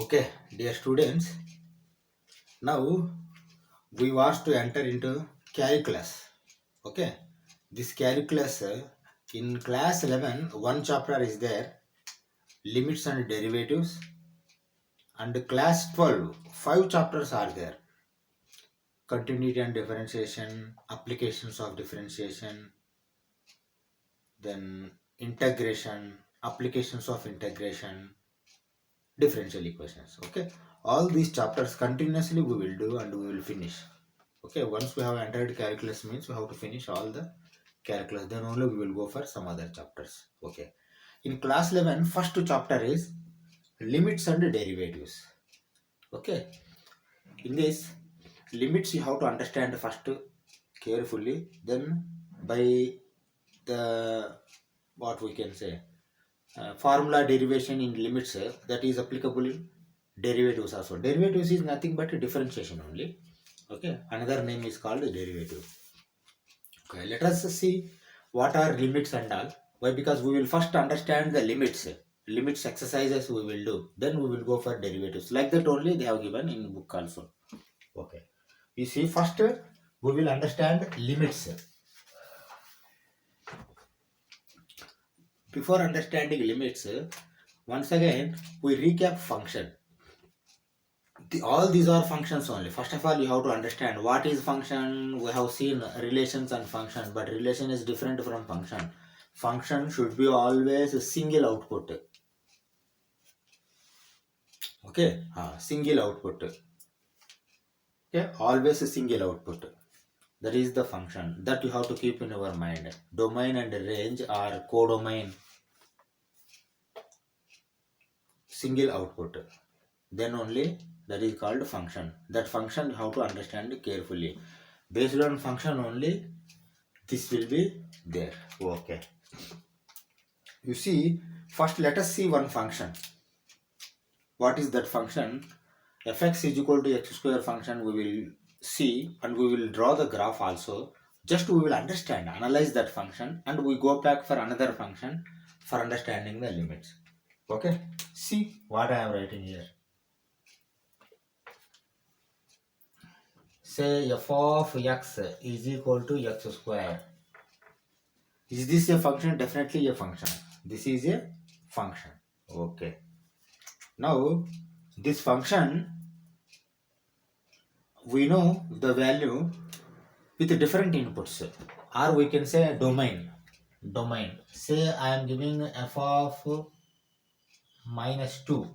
Okay, dear students, now we want to enter into calculus. Okay, this calculus in class 11, one chapter is there, limits and derivatives, and class 12, five chapters are there, continuity and differentiation, applications of differentiation, then integration, applications of integration, differential equations. Okay, all these chapters continuously we will do and we will finish. Okay, once we have entered calculus means we have to finish all the calculus, then only we will go for some other chapters. Okay, in class 11 first chapter is limits and derivatives. Okay, in this limits you have to understand first carefully, then by the what we can say formula derivation in limits that is applicable in derivatives also. Derivatives is nothing but a differentiation only. Okay, another name is called derivative. Okay, let us see what are limits and all. Why? Because we will first understand the limits. Limits exercises we will do. Then we will go for derivatives. Like that only they have given in book also. Okay. You see, first we will understand limits. Before understanding limits, once again we recap function. All these are functions only. First of all, you have to understand what is function. We have seen relations and function, but relation is different from function. Function should be always a single output. Okay, single output. Okay, always a single output. That is the function that you have to keep in your mind. Domain and range are codomain. Single output. Then only that is called function. That function you have to understand carefully. Based on function only, this will be there. Okay. You see, first let us see one function. What is that function? Fx is equal to x square function we will see, and we will draw the graph also. Just we will understand, analyze that function, and we go back for another function for understanding the limits. Okay. See what I am writing here. Say f of x is equal to x square. Is this a function? Definitely a function. This is a function. Okay. Now, this function, we know the value with different inputs, or we can say domain. Domain. Say I am giving f of minus 2,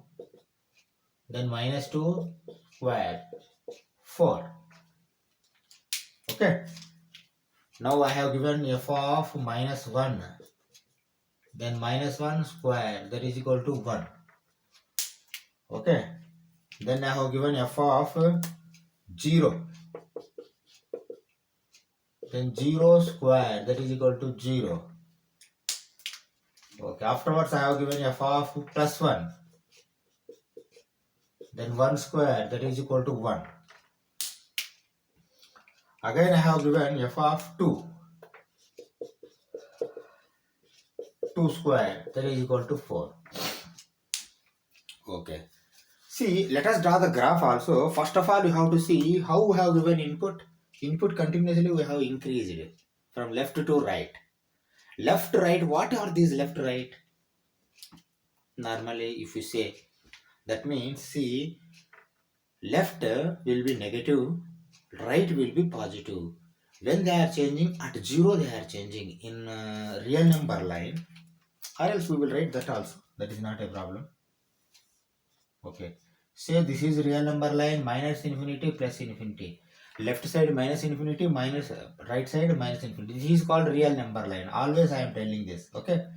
then minus 2 square 4. Okay. Now I have given f of minus 1, then minus 1 square, that is equal to 1. Okay. Then I have given f of 0, then 0 square, that is equal to 0. Okay. Afterwards I have given f of plus 1, then 1 square, that is equal to 1. Again I have given f of 2 square, that is equal to 4. Okay. See, let us draw the graph also. First of all, you have to see how we have given input. Input continuously we have increased from left to right. Left, right, what are these left, right? Normally, if you say, that means, see, left will be negative, right will be positive. When they are changing at 0, they are changing in real number line, or else we will write that also. That is not a problem. Okay. Say this is real number line, minus infinity plus infinity. Left side minus infinity, minus right side minus infinity. This is called real number line. Always I am telling this. Okay.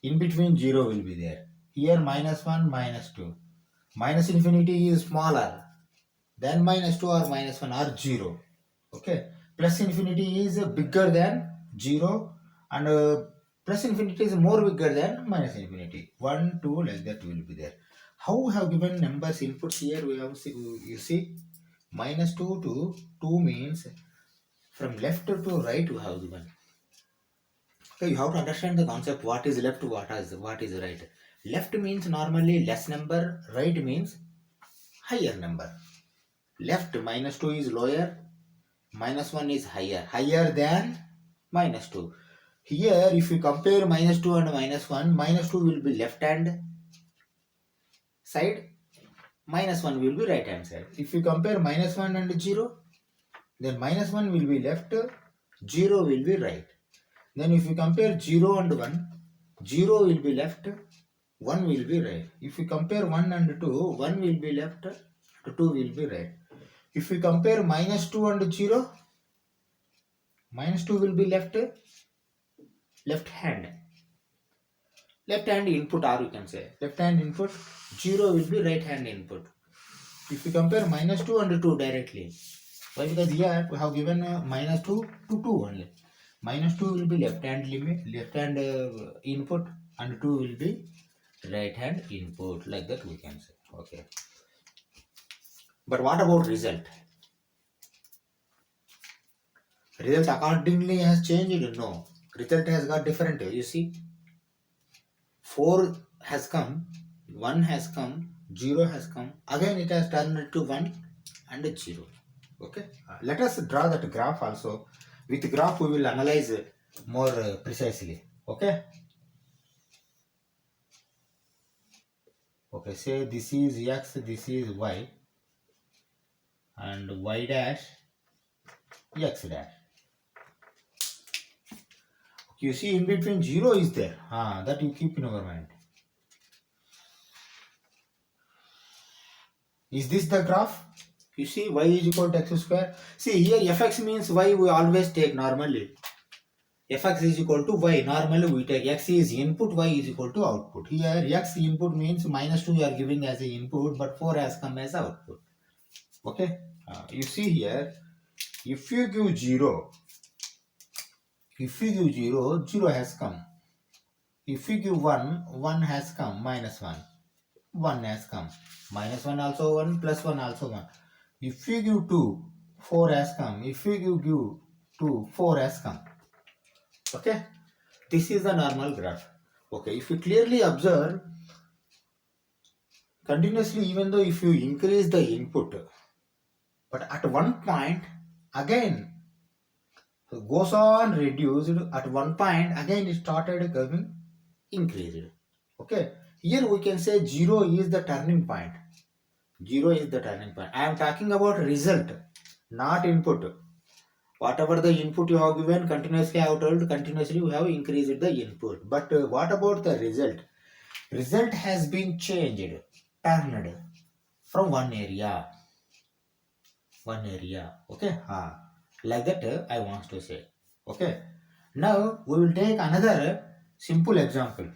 In between 0 will be there. Here minus 1, minus 2. Minus infinity is smaller than minus 2 or minus 1 or 0. Okay. Plus infinity is bigger than 0, and plus infinity is more bigger than minus infinity. 1, 2 like that will be there. How we have given numbers inputs here? We have you see minus 2 to 2 means from left to right we have given. Okay, you have to understand the concept. What is left? What is right? Left means normally less number. Right means higher number. Left minus 2 is lower, minus 1 is higher than minus 2. Here if you compare minus 2 and minus 2 will be left hand side, minus 1 will be right hand side. If you compare minus 1 and 0, then minus 1 will be left, 0 will be right. Then if you compare 0 and 1, 0 will be left, 1 will be right. If you compare 1 and 2, 1 will be left, 2 will be right. If we compare minus 2 and 0, minus 2 will be left hand. Left hand input, or you can say left hand input, 0 will be right hand input. If we compare minus 2 and 2 directly, why? Because here we have given minus 2 to 2 only. Minus 2 will be left hand input, and 2 will be right hand input, like that we can say. Okay. But what about result? Result accordingly has changed? No. Result has got different. You see, 4 has come, 1 has come, 0 has come. Again it has turned to 1 and 0. Okay. Let us draw that graph also. With graph we will analyze more precisely. Okay. Okay. Say this is x, this is y, and y dash, x dash. You see in between 0 is there. That you keep in your mind. Is this the graph? You see y is equal to x square. See here fx means y we always take normally. Fx is equal to y. Normally we take x is input, y is equal to output. Here x input means minus 2 you are giving as a input, but 4 has come as output. Okay. You see here, if you give 0, 0 has come. If you give 1, 1 has come, minus 1. 1 has come. Minus 1 also 1, plus 1 also 1. If you give 2, 4 has come. If you give 2, 4 has come. Okay. This is the normal graph. Okay. If you clearly observe, continuously, even though if you increase the input, but at one point, again, goes on reduced. At one point, again it started coming increased. Okay. Here we can say 0 is the turning point. 0 is the turning point. I am talking about result, not input. Whatever the input you have given, continuously I have told, continuously we have increased the input. But what about the result? Result has been changed, turned from one area. Okay. Like that I want to say. Okay. Now we will take another simple example.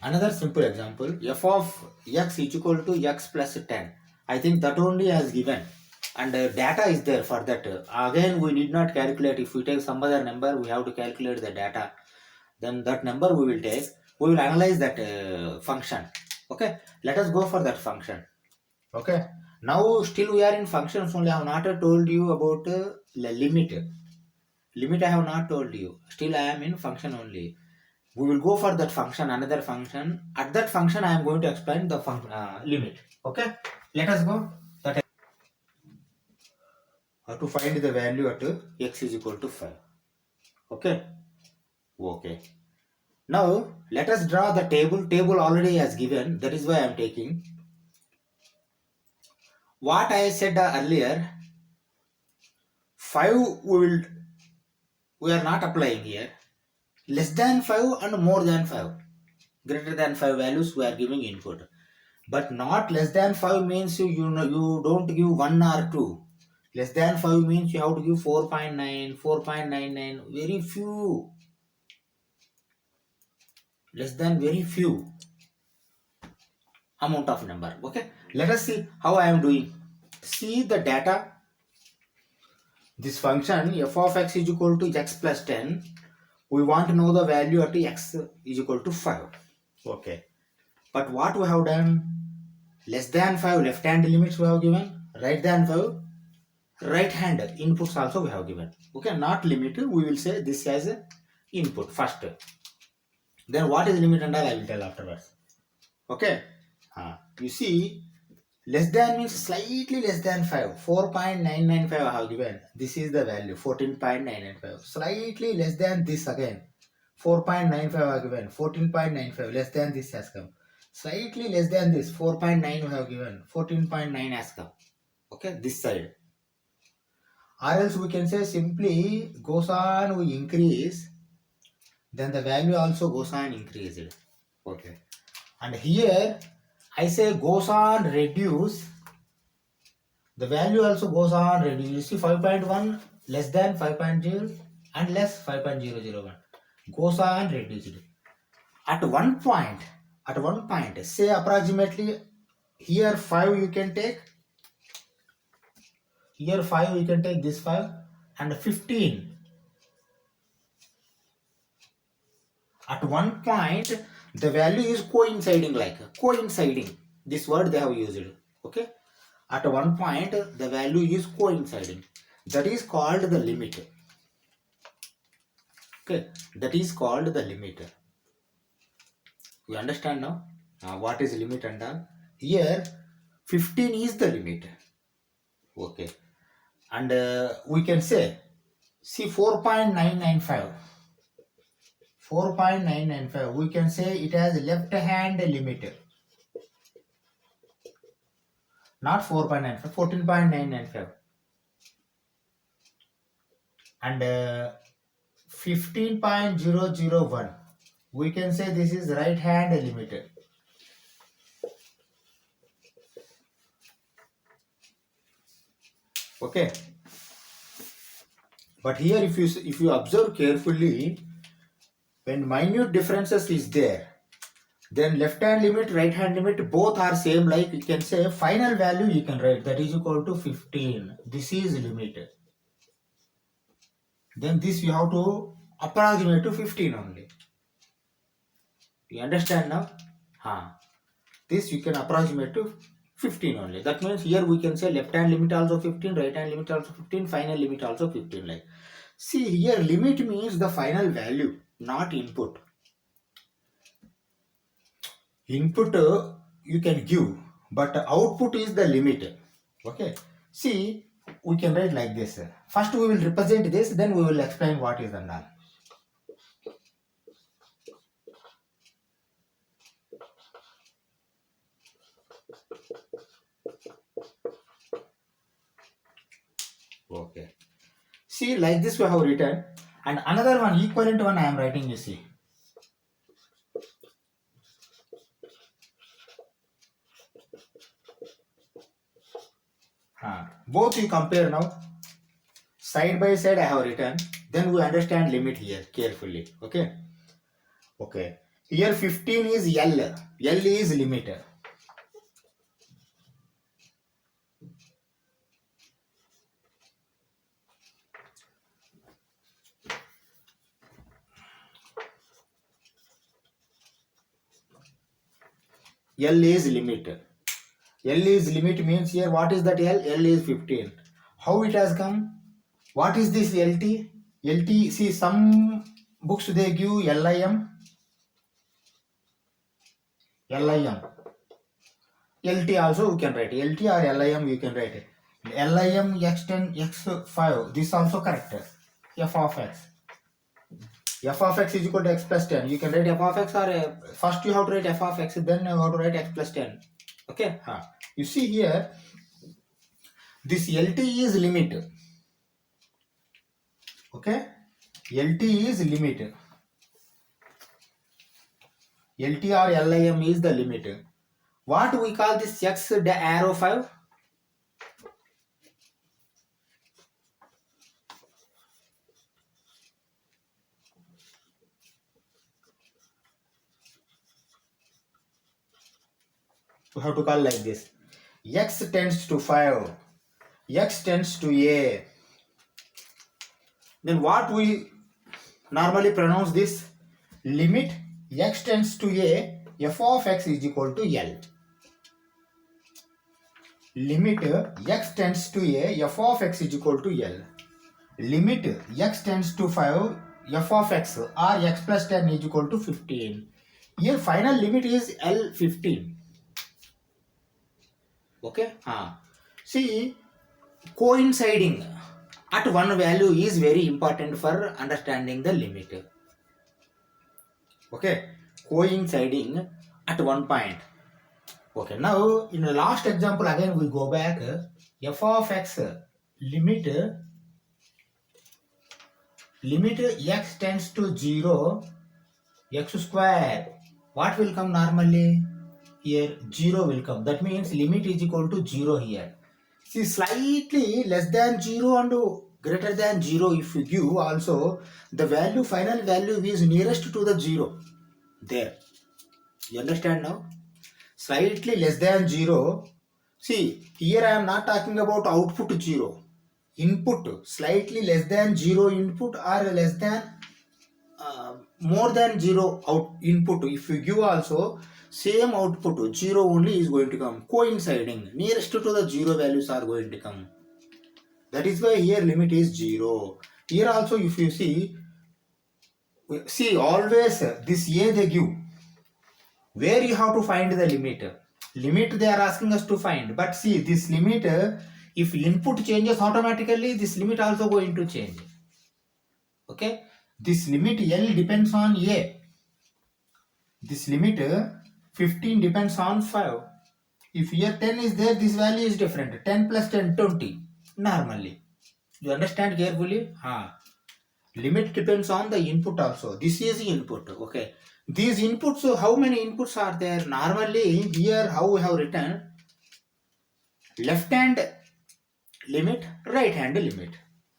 F of x is equal to x plus 10. I think that only has given, and data is there for that. Again we need not calculate. If we take some other number, we have to calculate the data. Then that number we will take. We will analyze that function. Okay. Let us go for that function. Okay. Now still we are in functions only. I have not told you about the limit. Limit I have not told you. Still I am in function only. We will go for that function, another function. At that function I am going to explain the limit. Okay. Let us go. That to find the value at x is equal to 5. Okay. Okay. Now let us draw the table. Table already has given. That is why I am taking. What I said earlier, 5 we are not applying here. Less than 5 and more than 5. Greater than 5 values we are giving input. But not less than 5 means you don't give 1 or 2. Less than 5 means you have to give 4.9, 4.99, very few. Less than very few amount of number. Okay. Let us see how I am doing. See the data. This function f of x is equal to x plus 10. We want to know the value at x is equal to 5. Okay. But what we have done? Less than 5 left hand limits we have given. Right than 5 right hand inputs also we have given. Okay. Not limit. We will say this as a input first. Then what is limit and all I will tell afterwards. Okay. You see Less than means slightly less than 5. 4.995 I have given. This is the value 14.995. Slightly less than this again. 4.95 I have given. 14.95 less than this has come. Slightly less than this 4.9 I have given. 14.9 has come. Okay, this side. Or else we can say simply goes on we increase, then the value also goes on increased. Okay. And here I say goes on reduce, the value also goes on reduce. You see 5.1 less than 5.0 and less 5.001 goes on reduced. At one point, say approximately here 5 you can take, here 5 you can take this 5 and 15. At one point the value is coinciding, like coinciding. This word they have used. Okay. At one point the value is coinciding. That is called the limit. Okay. That is called the limit. You understand now? What is limit and all? Here 15 is the limit. Okay. And we can say, see 4.995. 4.995. We can say it has left hand limit. Not 4.95, 14.995. And 15.001. We can say this is right hand limit. Okay. But here if you observe carefully, when minute differences is there, then left hand limit, right hand limit both are same, like you can say final value you can write that is equal to 15. This is limit. Then this you have to approximate to 15 only. You understand now? This you can approximate to 15 only. That means here we can say left hand limit also 15, right hand limit also 15, final limit also 15. Like, see here limit means the final value, not input. Input you can give, but output is the limit. Okay. See, we can write like this. First we will represent this, then we will explain what is the null. Okay. See, like this we have written, and another one equivalent one I am writing, you see. Both you compare now. Side by side I have written. Then we understand limit here carefully. Okay. Okay. Here 15 is L. L is limit. L is limit. L is limit means here what is that L? L is 15. How it has come? What is this LT? LT, see some books they give LIM. LIM. LT also you can write. LT or LIM you can write it. LIM x10 x5. This also correct. F of x. F of x is equal to x plus 10. You can write f of x, or first you have to write f of x, then you have to write x plus 10. Okay. You see here, this LT is limit. Okay. LT is limit. LT or LIM is the limit. What we call this x arrow 5? We have to call like this. X tends to 5. X tends to A. Then what we normally pronounce this? Limit x tends to A, f of x is equal to L. Limit x tends to A, f of x is equal to L. Limit x tends to 5, f of x or x plus 10 is equal to 15. Here final limit is L 15. Okay. See, coinciding at one value is very important for understanding the limit. Okay, coinciding at one point. Okay, now in the last example again we go back. F of x limit x tends to 0 x square. What will come normally? Here 0 will come. That means limit is equal to 0 here. See, slightly less than 0 and greater than 0 if you give also, the value, final value is nearest to the 0. There. You understand now? Slightly less than 0. See, here I am not talking about output 0. Input, slightly less than 0 input or less than more than 0 out input. If you give also, same output 0 only is going to come. Coinciding, nearest to the 0 values are going to come. That is why here limit is 0. Here also if you see always this A they give. Where you have to find the limit? Limit they are asking us to find. But see this limit, if input changes automatically, this limit also going to change. Okay. This limit L depends on A. This limit 15 depends on 5. If here 10 is there, this value is different. 10 plus 10, 20. Normally. You understand carefully? Limit depends on the input also. This is the input. Okay. These inputs, so how many inputs are there? Normally, here how we have written left hand limit, right hand limit.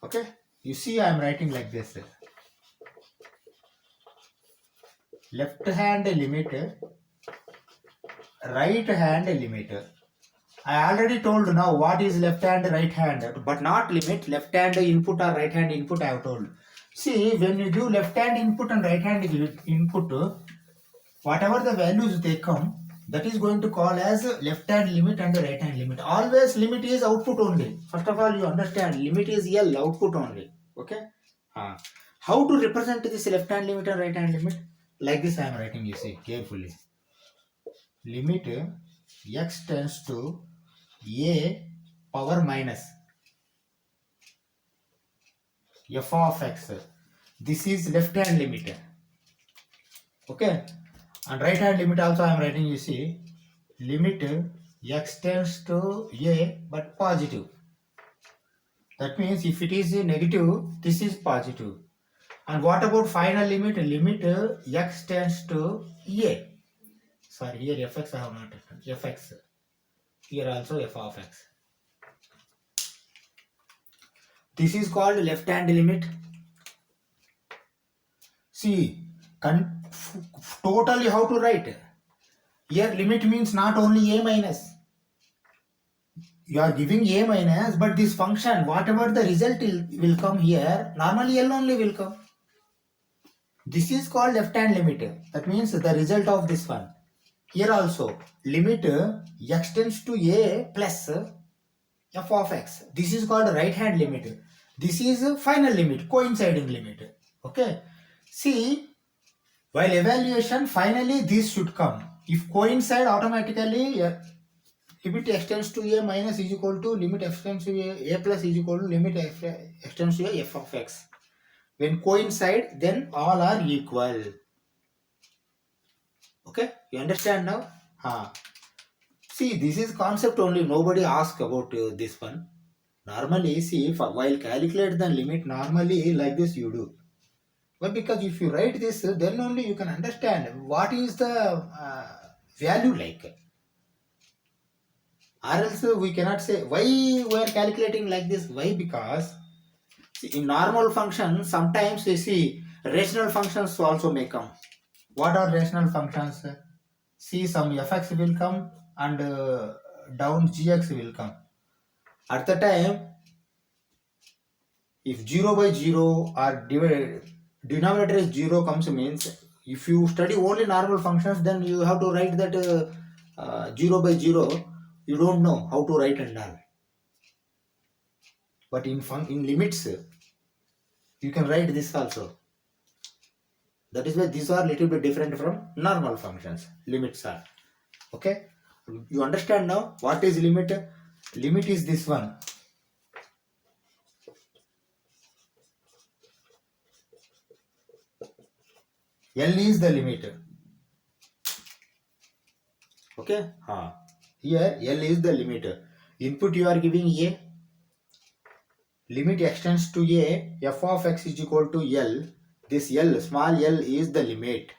Okay. You see, I am writing like this. Left hand limit, right hand limit. I already told now what is left hand, right hand, but not limit. Left hand input or right hand input I have told. See, when you give left hand input and right hand input, whatever the values they come, that is going to call as left hand limit and right hand limit. Always limit is output only. First of all, you understand limit is L, output only. Okay. How to represent this left hand limit and right hand limit? Like this I am writing, you see carefully. Limit x tends to a power minus f of x. This is left hand limit. Okay. And right hand limit also I am writing, you see, limit x tends to a but positive. That means if it is negative, this is positive. And what about final limit? Limit x tends to a. Sorry, here fx I have not written. Fx. Here also f of x. This is called left hand limit. See, totally how to write? Here limit means not only a minus. You are giving a minus, but this function, whatever the result will come here, normally L only will come. This is called left hand limit. That means the result of this one. Here also, limit x tends to a plus f of x. This is called right hand limit. This is final limit, coinciding limit. Okay. See, while evaluation, finally this should come. If coincide automatically, limit x tends to a minus is equal to limit x tends to a plus is equal to limit x tends to a f of x. When coincide, then all are equal. Okay, you understand now? See, this is concept only. Nobody ask about this one. Normally, see, while calculate the limit, normally like this you do. But because if you write this, then only you can understand what is the value like. Or else we cannot say why we are calculating like this. Why? Because see, in normal functions, sometimes you see rational functions also may come. What are rational functions? See, some fx will come and down gx will come. At the time, if 0 by 0 are denominator is 0 comes means, if you study only normal functions, then you have to write that 0 by 0. You don't know how to write and all. But in limits, you can write this also. That is why these are little bit different from normal functions. Limits are. Okay. You understand now what is limit? Limit is this one. L is the limit. Okay. Here L is the limit. Input you are giving A. Limit extends to A. F of x is equal to L. This L, small L, is the limit.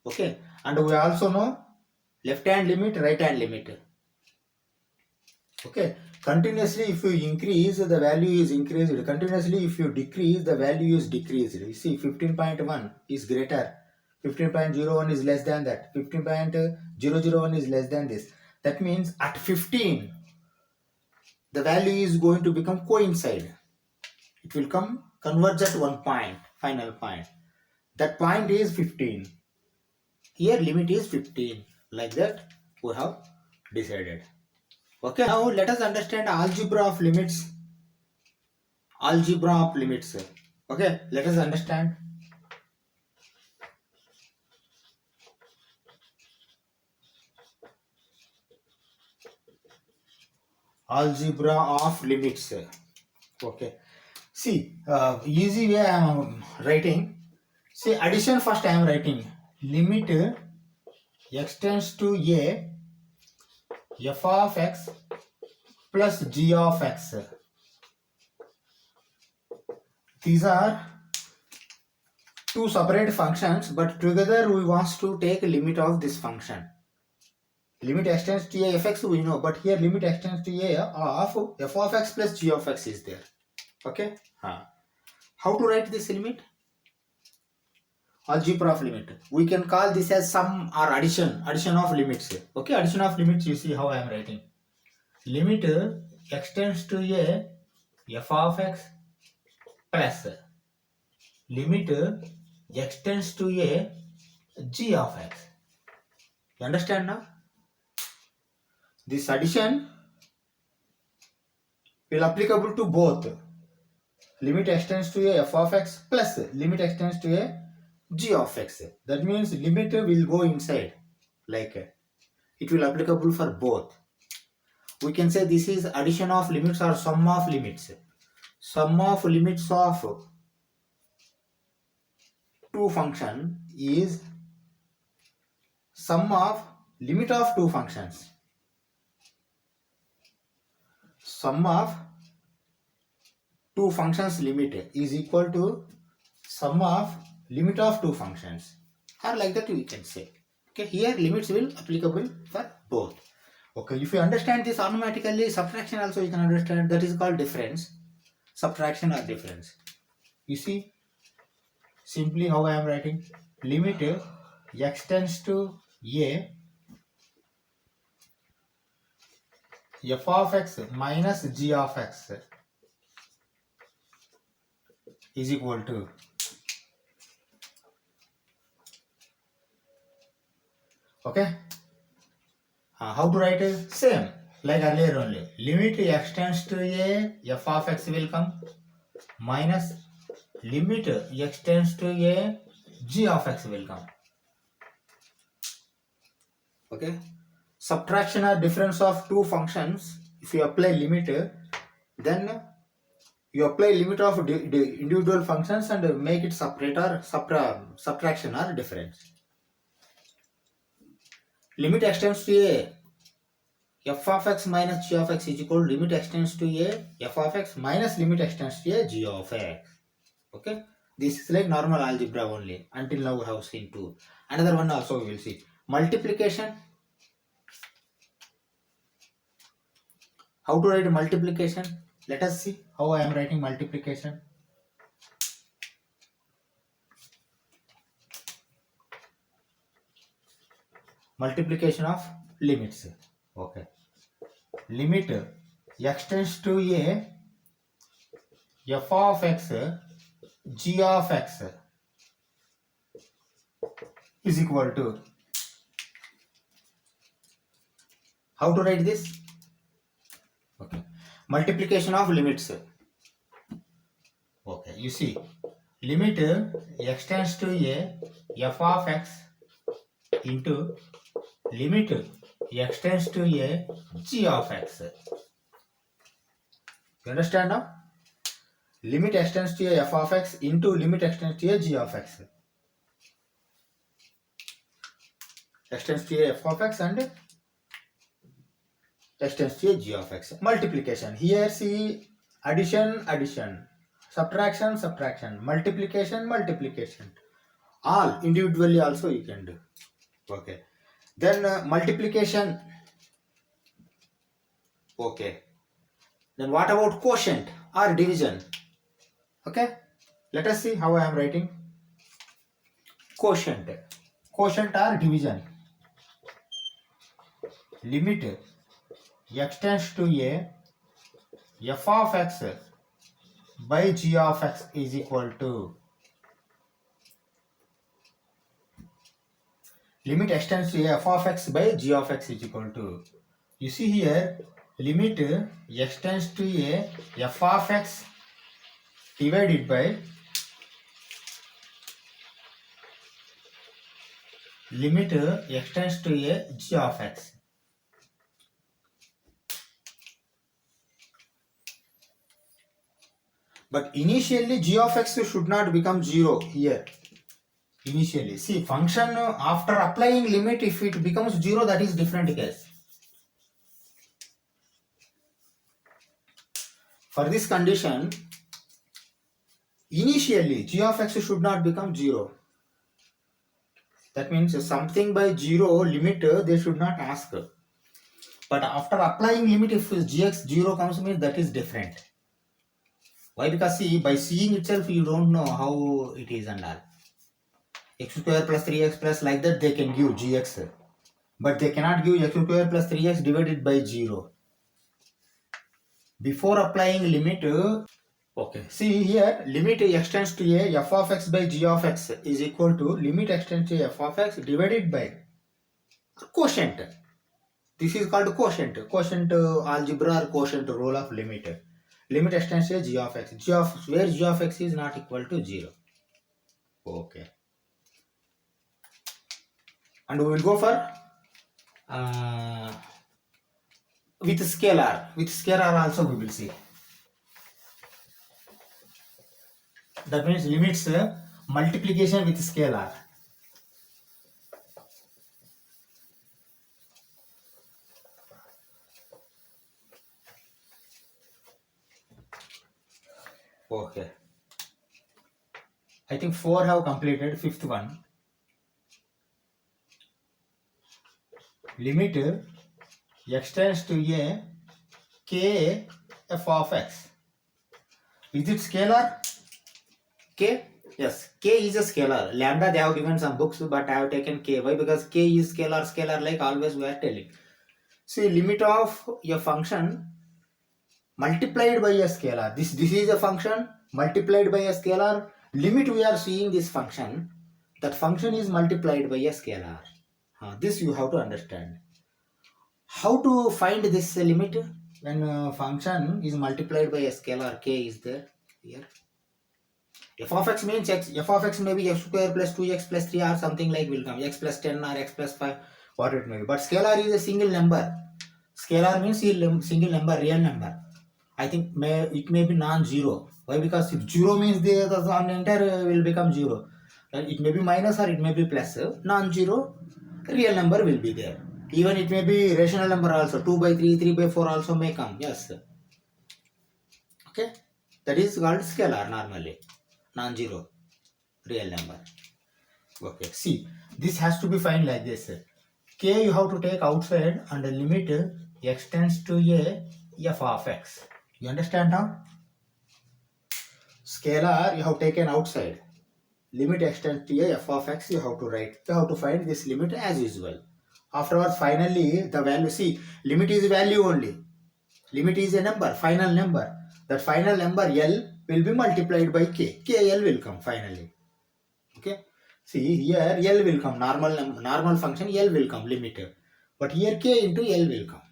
Okay. And we also know left hand limit, right hand limit. Okay. Continuously if you increase, the value is increased. Continuously if you decrease, the value is decreased. You see 15.1 is greater. 15.01 is less than that. 15.001 is less than this. That means at 15, the value is going to become coincide. It will come converge at one point, final point. That point is 15. Here limit is 15. Like that we have decided. Okay, now let us understand algebra of limits. Algebra of limits. Okay, let us understand. Algebra of limits. Okay, see, easy way I am writing. See, addition first I am writing. Limit extends to A f of x plus g of x. These are two separate functions, but together we want to take limit of this function. Limit extends to A fx we know, but here limit extends to A of f of x plus g of x is there. Okay. How to write this limit? Algebra of limit. We can call this as sum or addition. Addition of limits. Okay, addition of limits. You see how I am writing. Limit extends to A f of x plus limit extends to A g of x. You understand now? This addition will applicable to both. Limit extends to A f of x plus limit extends to A g of x. That means limit will go inside. Like it will applicable for both. We can say this is addition of limits or sum of limits. Sum of limits of two function is sum of limit of two functions. Sum of two functions limit is equal to sum of limit of two functions, or like that we can say. Okay, here limits will applicable for both. Okay, if you understand this automatically, subtraction also you can understand. That is called difference. Subtraction or difference. You see simply how I am writing. Limit extends to A f of x minus g of x is equal to okay. How to write it? Same like earlier only. Limit extends to A f of x will come minus limit extends to A g of x will come. Okay. Subtraction or difference of two functions. If you apply limit, then you apply limit of individual functions and make it separate or subtraction or difference. Limit extends to A f of x minus g of x is equal to limit extends to A f of x minus limit extends to A g of x. Okay, this is like normal algebra only. Until now we have seen two. Another one also we will see. Multiplication. How to write multiplication? Let us see how I am writing multiplication. Multiplication of limits. Okay. Limit extends to A f of x g of x is equal to. How to write this? Okay. Multiplication of limits. Okay. You see, limit extends to A f of x into limit extends to a g of x. You understand now? Limit extends to a f of x into limit extends to a g of x. Extends to a f of x and extends to a g of x. Multiplication. Here see addition, addition. Subtraction, subtraction. Multiplication, multiplication. All individually also you can do. Okay. Then multiplication. Okay. Then what about quotient or division? Okay. Let us see how I am writing. Quotient. Quotient or division. Limit extends to a f of x by g of x is equal to limit extends to a f of x by g of x is equal to, you see here, limit extends to a f of x divided by limit extends to a g of x. But initially g of x should not become 0 here. Initially, see, function after applying limit, if it becomes 0, that is different case. For this condition, initially g of x should not become 0. That means something by 0 limit they should not ask. But after applying limit, if gx 0 comes, means that is different. Why? Because see, by seeing itself you don't know how it is and all. X square plus 3x plus, like that they can give gx. But they cannot give x square plus 3x divided by 0. Before applying limit, okay, see here, limit extends to a f of x by g of x is equal to limit extends to f of x divided by quotient. This is called quotient. Quotient algebra or quotient rule of limit. Limit extends to g of x. Where g of x is not equal to 0. Okay. And we will go for with scalar. With scalar also we will see. That means limits multiplication with scalar. Okay. I think 4 have completed. Fifth one. Limit extends to a k f of x. Is it scalar? K? Yes. K is a scalar. Lambda they have given some books, but I have taken k. Why? Because k is scalar. Scalar, like always we are telling. See, limit of a function multiplied by a scalar. This is a function multiplied by a scalar. Limit we are seeing this function. That function is multiplied by a scalar. This you have to understand. How to find this limit when a function is multiplied by a scalar k is there here. F of x means x. F of x may be x square plus 2x plus 3 or something like will come. X plus 10 or x plus 5, what it may be. But scalar is a single number. Scalar means single number, real number. I think it may be non-zero. Why? Because if 0 means the entire will become 0. And it may be minus or it may be plus. Non-zero, real number will be there. Even it may be rational number also. 2 by 3, 3 by 4 also may come. Yes. Okay. That is called scalar normally. Non-zero, real number. Okay. See, this has to be found like this. K you have to take outside and the limit extends to a f of x. You understand now? Scalar you have taken outside. Limit extends to a f of x you have to write. You have to find this limit as usual. Afterwards, finally, the value, see, limit is value only. Limit is a number, final number. That final number L will be multiplied by K. KL will come finally. Okay. See, here L will come, normal function L will come, limit. But here K into L will come.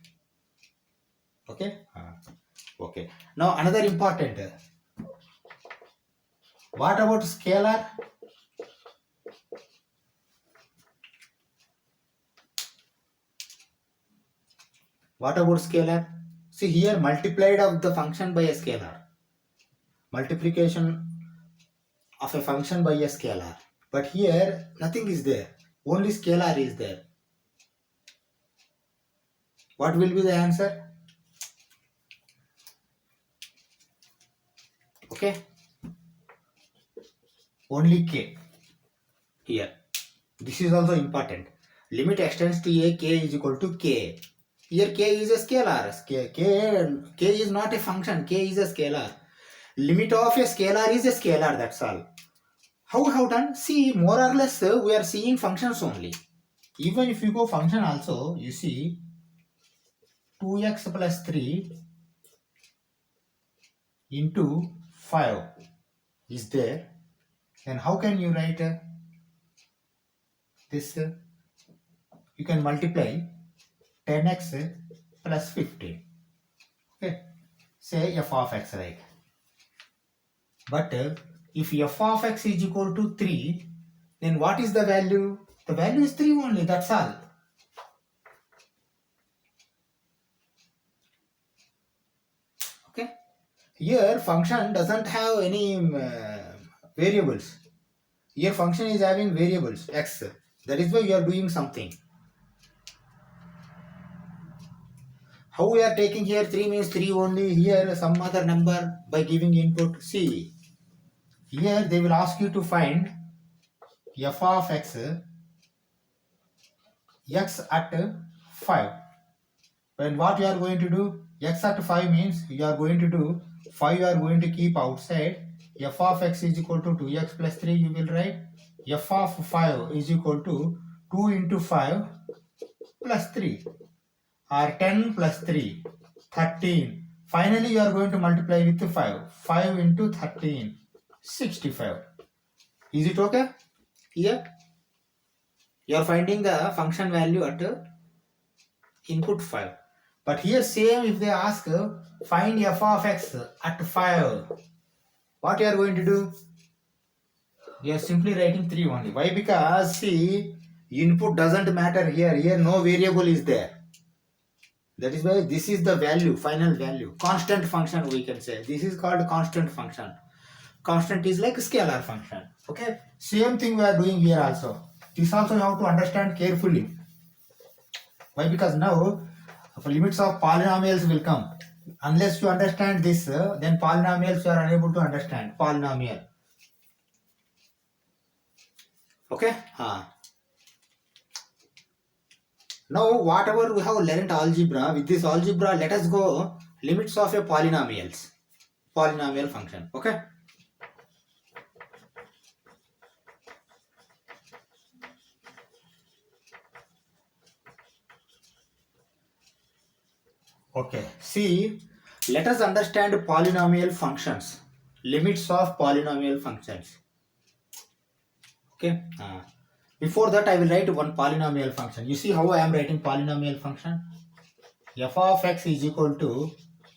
Okay. Okay. Now another important. What about scalar? What about scalar? See here, multiplied of the function by a scalar. Multiplication of a function by a scalar. But here, nothing is there. Only scalar is there. What will be the answer? Okay. Only k. Here. This is also important. Limit extends to a, k is equal to k. Here k is a scalar. K is not a function. K is a scalar. Limit of a scalar is a scalar. That's all. How we have done? See, more or less we are seeing functions only. Even if you go function also, you see 2x plus 3 into 5 is there. Then how can you write this? You can multiply 10x plus 15. Okay, say f of x, right? But if f of x is equal to 3, then what is the value? The value is 3 only, that's all. Okay, here function doesn't have any variables. Here function is having variables x. That is why you are doing something. How we are taking here 3 means 3 only. Here some other number by giving input. See, here they will ask you to find f of x at 5. When what you are going to do? X at 5 means you are going to do 5 you are going to keep outside. F of x is equal to 2x plus 3 you will write. F of 5 is equal to 2 into 5 plus 3 or 10 plus 3 13. Finally you are going to multiply with 5. 5 into 13 65. Is it okay? Here you are finding the function value at input 5. But here same if they ask find f of x at 5, what you are going to do? You are simply writing 3 only. Why? Because see, input doesn't matter here. Here no variable is there. That is why this is the value, final value. Constant function we can say. This is called constant function. Constant is like scalar function. Okay. Same thing we are doing here also. This also you have to understand carefully. Why? Because now limits of polynomials will come. Unless you understand this, then polynomials you are unable to understand. Polynomial. Okay. Now whatever we have learned algebra, with this algebra let us go limits of a polynomial function. Okay. Okay, see, let us understand polynomial functions, limits of polynomial functions. Okay, before that I will write one polynomial function. You see how I am writing polynomial function? F of x is equal to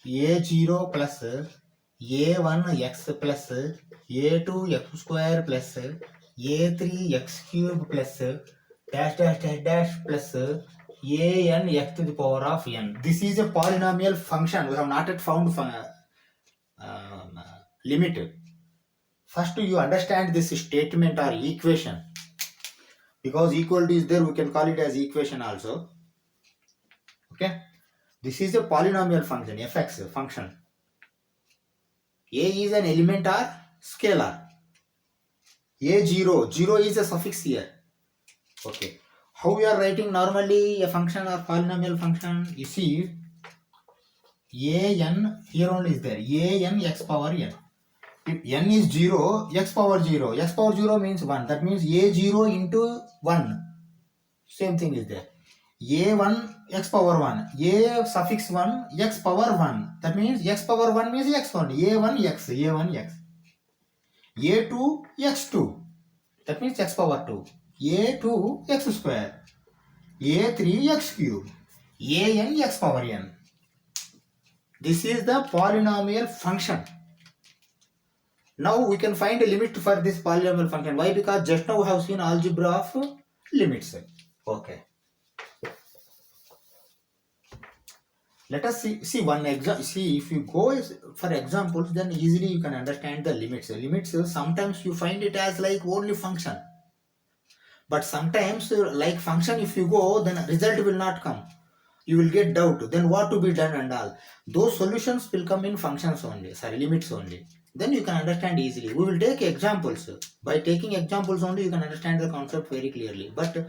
a0 plus a1x plus a2 x square plus a3 x cube plus dash dash dash dash plus an x to the power of n. This is a polynomial function. We have not yet found limit. First you understand this statement or equation. Because equal to is there, we can call it as equation also. Okay. This is a polynomial function, fx function. A is an element or scalar. A0, 0 is a suffix here. Okay. How we are writing normally a function or polynomial function? You see, an here only is there. An x power n. If n is 0, x power 0. X power 0 means 1. That means a0 into 1. Same thing is there. a1 x power 1. A suffix 1 x power 1. That means x power 1 means x only. a1 x. a1 x. a2 x2. That means x power 2. a2 x square. a3 x cube. an x power n. This is the polynomial function. Now we can find a limit for this polynomial function. Why? Because just now we have seen algebra of limits. Okay. Let us see one example. See, if you go for examples, then easily you can understand the limits. Limits, sometimes you find it as like only function, but sometimes like function, if you go, then result will not come. You will get doubt. Then what to be done and all. Those solutions will come in functions only, sorry, limits only. Then you can understand easily. We will take examples. By taking examples only, you can understand the concept very clearly. But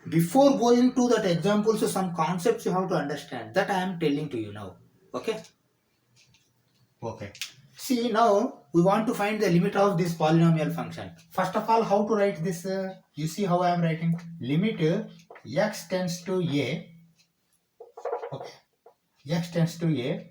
before going to that examples, some concepts you have to understand. That I am telling to you now. Okay. Okay. See, now we want to find the limit of this polynomial function. First of all, how to write this? You see how I am writing? Limit x tends to a. Okay. X tends to a.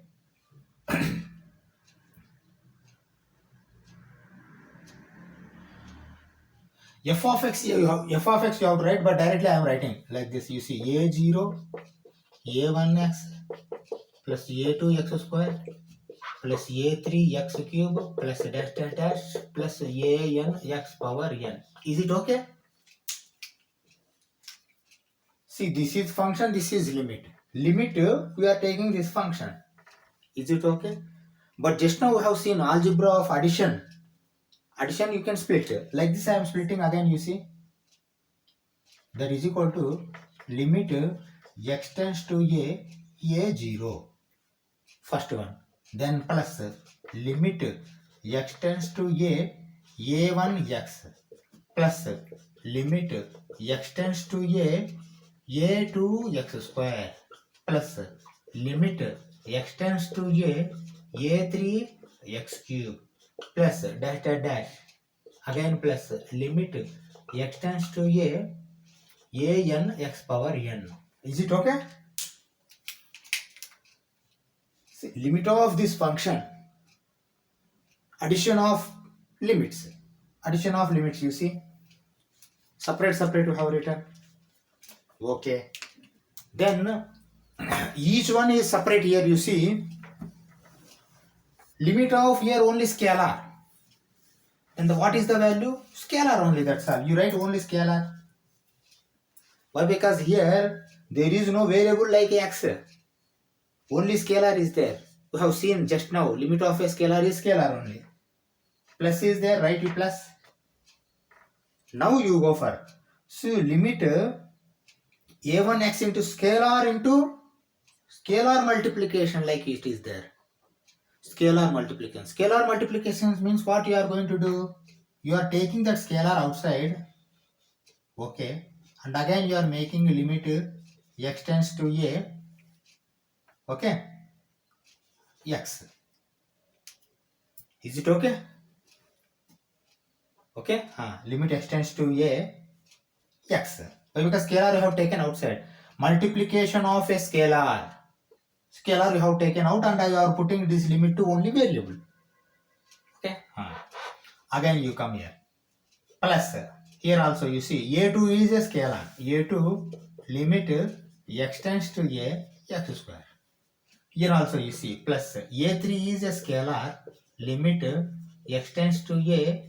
F of x you have to write, but directly I am writing like this. You see a0, a1x plus a2x square plus a3x cube plus dash dash dash plus an x power n. Is it okay? See, this is function, this is limit. Limit, we are taking this function. Is it okay? But just now we have seen algebra of addition. Addition you can split. Like this I am splitting again, you see. That is equal to limit x tends to a0. First one. Then plus limit x tends to a1x plus limit x tends to a2x square plus limit x tends to a3x cube plus dash dash dash again plus limit x tends to an x power n. Is it okay? See, limit of this function, addition of limits, you see, separate you have written. Okay, then each one is separate here, you see. Limit of here only scalar, and what is the value? Scalar only, that's all. You write only scalar. Why? Because here there is no variable like x, only scalar is there. We have seen just now, limit of a scalar is scalar only. Plus is there, write you plus. Now you go for, so limit a1x into scalar multiplication, like it is there. Scalar multiplication. Scalar multiplication means what you are going to do? You are taking that scalar outside. Okay. And again you are making limit x tends to a. Okay. X. Is it okay? Okay. Limit x tends to a x. Because scalar you have taken outside. Multiplication of a scalar. Scalar you have taken out and you are putting this limit to only variable. Okay. Again you come here. Plus. Here also you see a2 is a scalar. a2 limit x tends to a x square. Here also you see plus a3 is a scalar. Limit x tends to a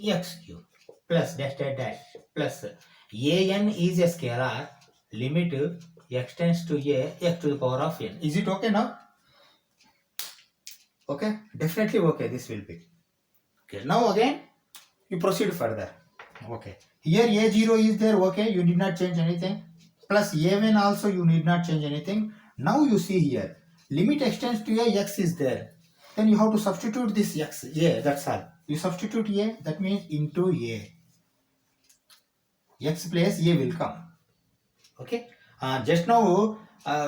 x cube plus dash dash dash plus an is a scalar. Limit x tends to a x to the power of n. Is it okay now? Okay, definitely okay. This will be okay. Now again you proceed further. Okay, here a0 is there. Okay, you did not change anything. Plus a1 also you need not change anything. Now you see here limit x tends to a x is there. Then you have to substitute this x. Yeah, that's all. You substitute a, that means into a. X place a will come. Okay. Just now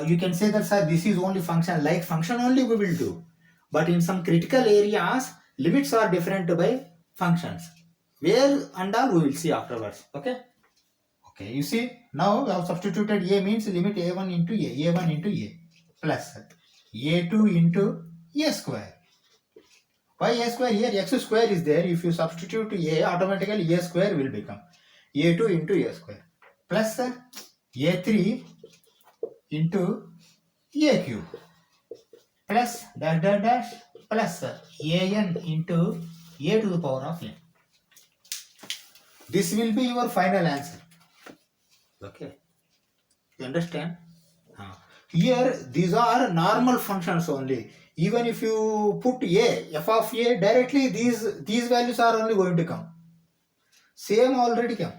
you can say that, sir, this is only function. Like function only we will do. But in some critical areas, limits are different by functions. Where and all we will see afterwards. Okay. Okay. You see, now we have substituted a means limit a1 into a1 into a plus a2 into a square. Why a square? Here x square is there. If you substitute a, automatically a square will become a2 into a square plus a3 into a cube plus dash dash dash plus an into a to the power of n. This will be your final answer. Okay. You understand? Here these are normal functions only. Even if you put a, f of a, directly these values are only going to come. Same already come.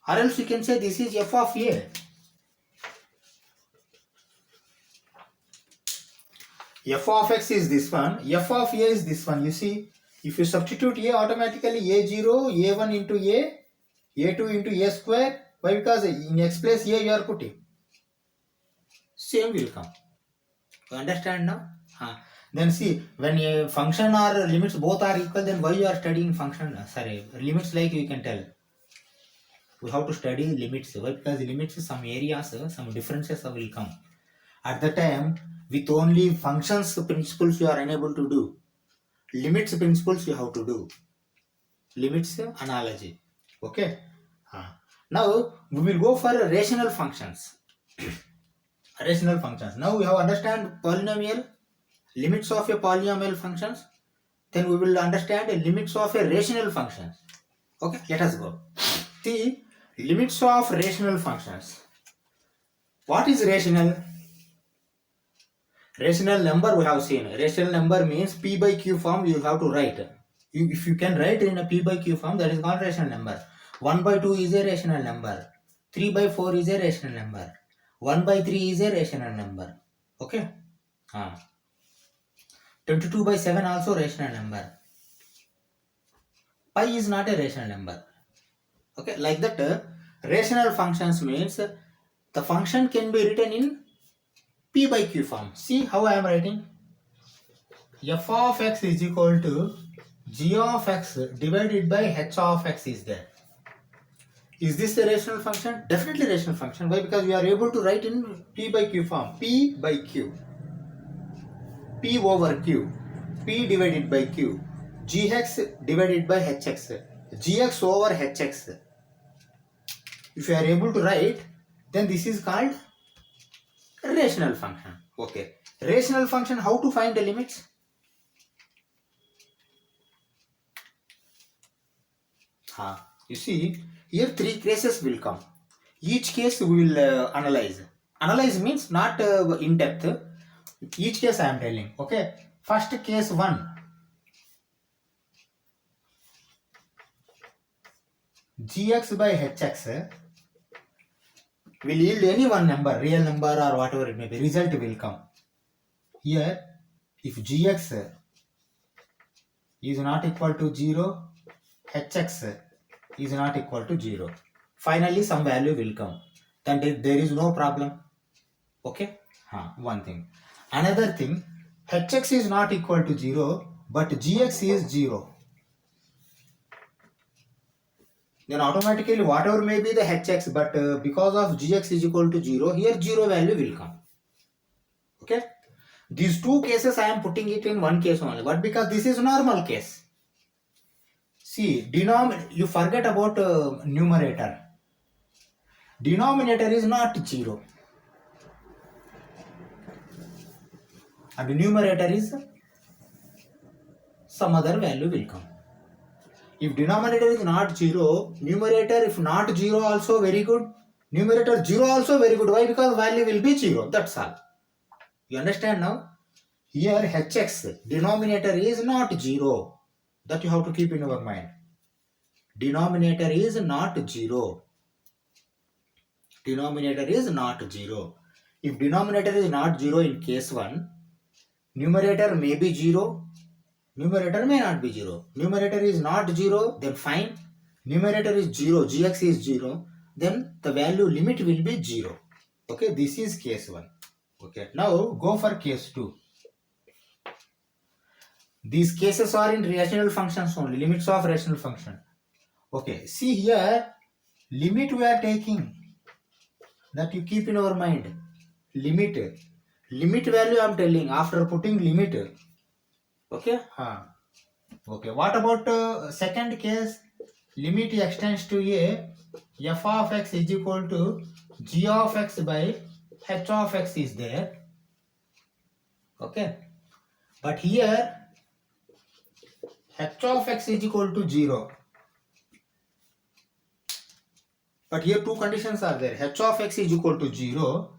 Or else you can say this is f of a. F of x is this one, f of a is this one. You see, if you substitute a, automatically a0, a1 into a2 into a square. Why? Because in x place a you are putting. Same will come. You understand now? Then see, when a function or limits both are equal, then why you are studying function? Sorry, limits, like you can tell. We have to study limits. Why? Because limits, some areas, some differences will come. At the time, with only functions principles you are unable to do. Limits principles you have to do. Limits analogy. Okay. Now we will go for rational functions. Rational functions. Now we have understand polynomial, limits of a polynomial functions. Then we will understand the limits of a rational functions. Okay, let us go. See, limits of rational functions. What is rational? Rational number we have seen. Rational number means p by q form you have to write. If you can write in a p by q form, that is called rational number. 1 by 2 is a rational number. 3 by 4 is a rational number. 1 by 3 is a rational number. Okay. 22 by 7 also rational number. Pi is not a rational number. Okay, like that. Rational functions means the function can be written in p by q form. See how I am writing. F of x is equal to g of x divided by h of x is there. Is this a rational function? Definitely rational function. Why? Because we are able to write in p by q form. P by q. P over q. P divided by q. Gx divided by hx. Gx over hx. If you are able to write, then this is called rational function. Okay. Rational function, how to find the limits? You see, here 3 cases will come. Each case we will analyze. Analyze means not in depth. Each case I am telling. Okay. First case 1. Gx by hx will yield any one number, real number or whatever it may be. Result will come. Here, if gx is not equal to 0, hx is not equal to 0. Finally, some value will come. Then there is no problem. Okay? One thing. Another thing, hx is not equal to 0, but gx is 0. Then automatically whatever may be the hx, but because of gx is equal to 0, here 0 value will come. Okay? These 2 cases I am putting it in one case only, but because this is normal case. See, you forget about numerator. Denominator is not 0. And the numerator is some other value will come. If denominator is not 0, numerator if not 0 also very good. Numerator 0 also very good. Why? Because value will be 0. That's all. You understand now? Here hx, denominator is not 0. That you have to keep in your mind. Denominator is not 0. Denominator is not 0. If denominator is not 0 in case 1, numerator may be 0. Numerator may not be 0. Numerator is not 0, then fine. Numerator is 0, gx is 0, then the value limit will be 0. Okay, this is case 1. Okay, now go for case 2. These cases are in rational functions only, limits of rational function. Okay, see here, limit we are taking, that you keep in our mind. Limit value I am telling after putting limit. Okay? Okay, what about second case? Limit extends to a, f of x is equal to g of x by h of x is there. Okay? But here, h of x is equal to 0. But here 2 conditions are there. H of x is equal to 0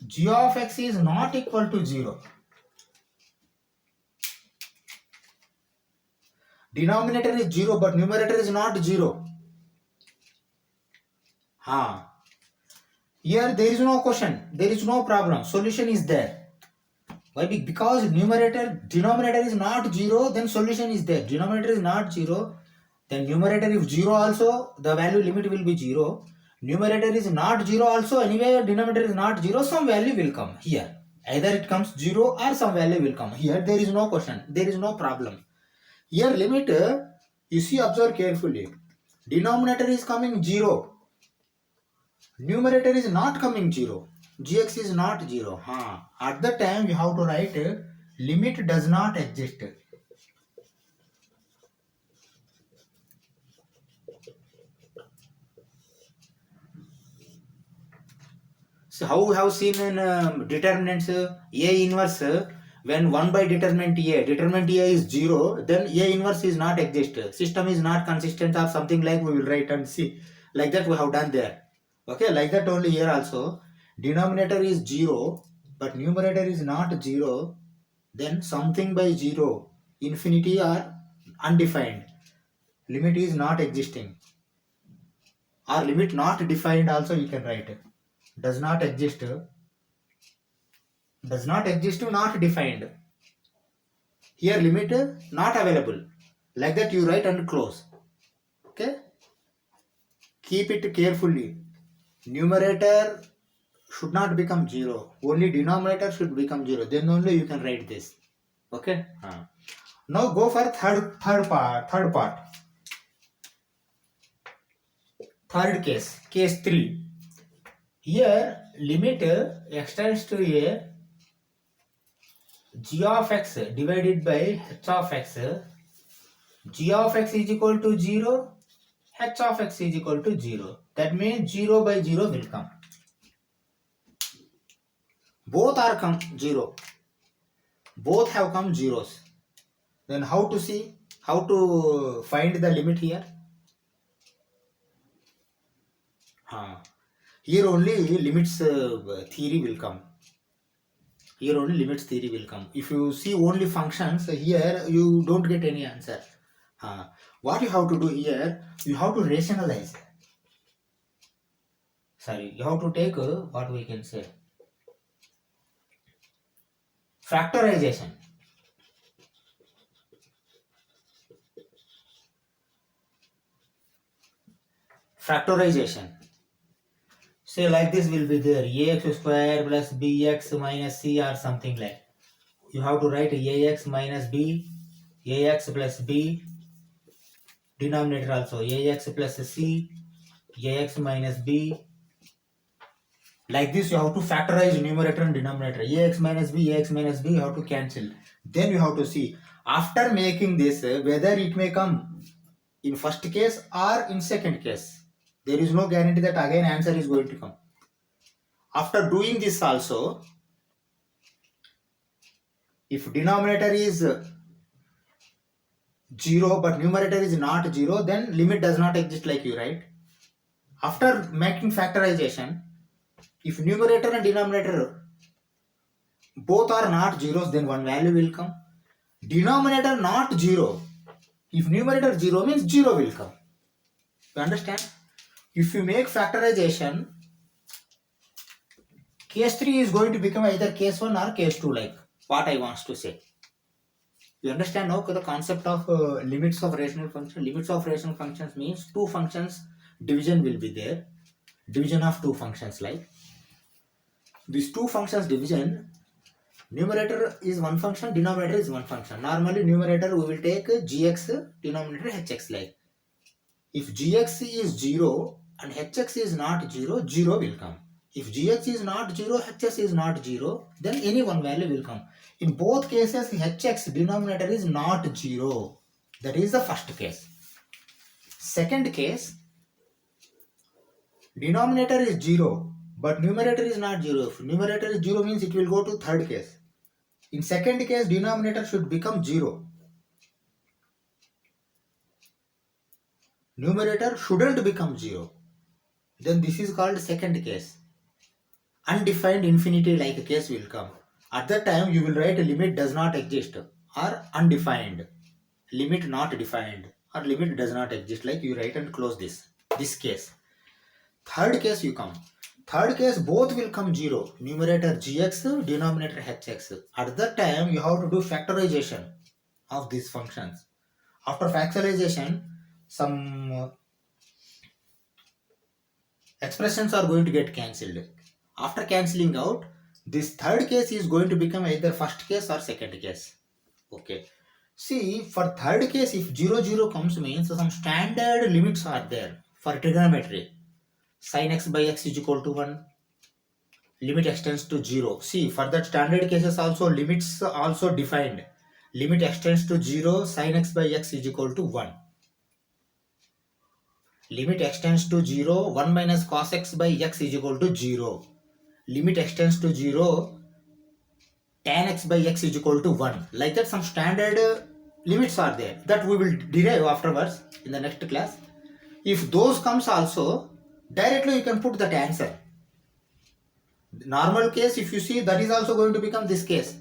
g of x is not equal to 0. Denominator is 0 but numerator is not 0. Here there is no question, there is no problem, solution is there. Why? Because denominator is not 0, then solution is there. Denominator is not 0, then numerator if 0 also, the value limit will be 0. Numerator is not 0 also, anyway denominator is not 0, some value will come here. Either it comes 0 or some value will come. Here there is no question, there is no problem. Here limit, you see, observe carefully. Denominator is coming 0. Numerator is not coming 0. Gx is not 0. At the time you have to write limit does not exist. So how we have seen in determinants A inverse, when 1 by determinant A is 0, then A inverse is not exist. System is not consistent or something like we will write and see. Like that we have done there. Okay, like that only here also. Denominator is 0, but numerator is not 0. Then something by 0, infinity or undefined. Limit is not existing. Or limit not defined also you can write. Does not exist. Does not exist to not defined. Here limit not available. Like that you write and close. Okay. Keep it carefully. Numerator should not become 0. Only denominator should become 0. Then only you can write this. Okay. Now go for third part. Third case. Case 3. Here limit extends to a g of x divided by h of x. G of x is equal to 0. H of x is equal to 0. That means 0 by 0 will come. Both are come 0. Both have come zeros. Then how to see? How to find the limit here? Here only limits theory will come. Here only limits theory will come. If you see only functions, here you don't get any answer. What you have to do here, you have to rationalize. You have to take what we can say, factorization. Factorization. Say like this will be there, ax square plus bx minus c or something like. You have to write ax minus b, ax plus b, denominator also ax plus c, ax minus b. Like this you have to factorize numerator and denominator. Ax minus b you have to cancel. Then you have to see after making this whether it may come in first case or in second case. There is no guarantee that again answer is going to come. After doing this also, if denominator is 0 but numerator is not 0, then limit does not exist like you write. After making factorization, if numerator and denominator both are not zeros, then one value will come. Denominator not 0. If numerator 0 means 0 will come. You understand? If you make factorization, case 3 is going to become either case 1 or case 2, like what I want to say. You understand now the concept of limits of rational function? Limits of rational functions means two functions division will be there. Division of two functions, like these two functions division, numerator is one function, denominator is one function. Normally numerator we will take gx, denominator hx, like if gx is 0 and hx is not 0, 0 will come. If gx is not 0, hx is not 0, then any one value will come. In both cases, hx denominator is not 0. That is the first case. Second case, denominator is 0, but numerator is not 0. If numerator is 0 means it will go to third case. In second case, denominator should become 0. Numerator shouldn't become 0. Then this is called second case. undefined infinity like case will come. At that time you will write limit does not exist or undefined, limit not defined or limit does not exist, like you write and close this case. Third case you come. Third case both will come 0. Numerator gx, denominator hx. At that time you have to do factorization of these functions. After factorization, some expressions are going to get cancelled. After cancelling out, this third case is going to become either first case or second case. Okay. See, for third case, if 0, 0 comes means some standard limits are there for trigonometry. Sin x by x is equal to 1. Limit extends to 0. See, for that standard cases also limits also defined. Limit extends to 0, sin x by x is equal to 1. Limit extends to 0, 1 minus cos x by x is equal to 0. Limit extends to 0, tan x by x is equal to 1. Like that some standard limits are there that we will derive afterwards in the next class. If those comes also, directly you can put that answer. Normal case, if you see, that is also going to become this case.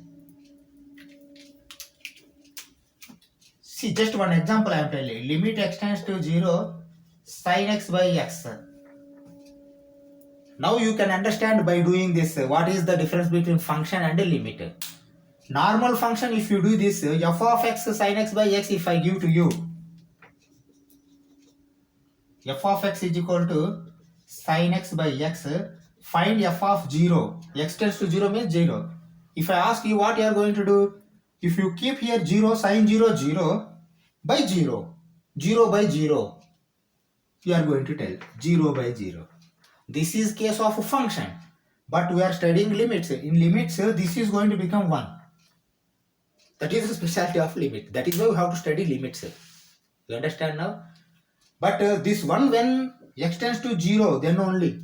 See, just one example I am telling you. Limit extends to 0, sin x by x. Now you can understand by doing this what is the difference between function and a limit. Normal function, if you do this, f of x sin x by x, if I give to you, f of x is equal to sin x by x, find f of 0. X tends to 0 means 0. If I ask you what you are going to do, if you keep here 0, sin 0, 0 by 0, 0 by 0, you are going to tell 0 by 0. This is case of a function, but we are studying limits. In limits, this is going to become 1. That is the specialty of limit. That is why we have to study limits. You understand now? But this one, when x tends to 0, then only.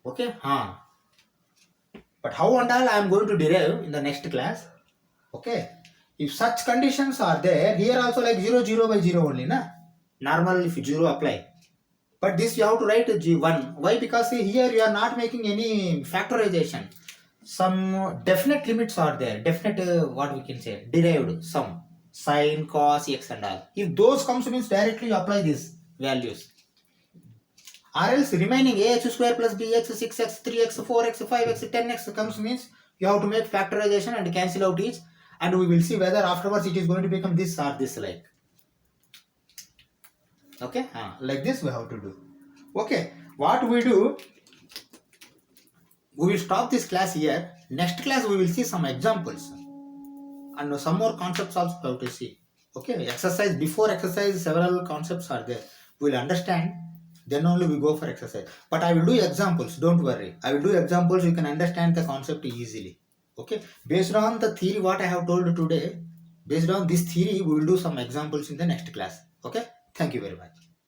Okay? But how and all I am going to derive in the next class. Okay? If such conditions are there, here also like 0, 0 by 0 only. Na? Normal if 0 apply. But this you have to write G1. Why? Because here you are not making any factorization. Some definite limits are there. Definite, what we can say, derived, some. Sin, cos, x and all. If those comes means directly you apply these values. Or else remaining ax square plus bx, 6x, 3x, 4x, 5x, 10x comes means you have to make factorization and cancel out each. And we will see whether afterwards it is going to become this or this like. Okay, like this we have to do. Okay, what we do, we will stop this class here. Next class we will see some examples and some more concepts also we have to see. Okay, exercise, before exercise several concepts are there. We will understand, then only we go for exercise. But I will do examples, don't worry. I will do examples, you can understand the concept easily. Okay, based on the theory what I have told today, based on this theory we will do some examples in the next class. Okay, thank you very much.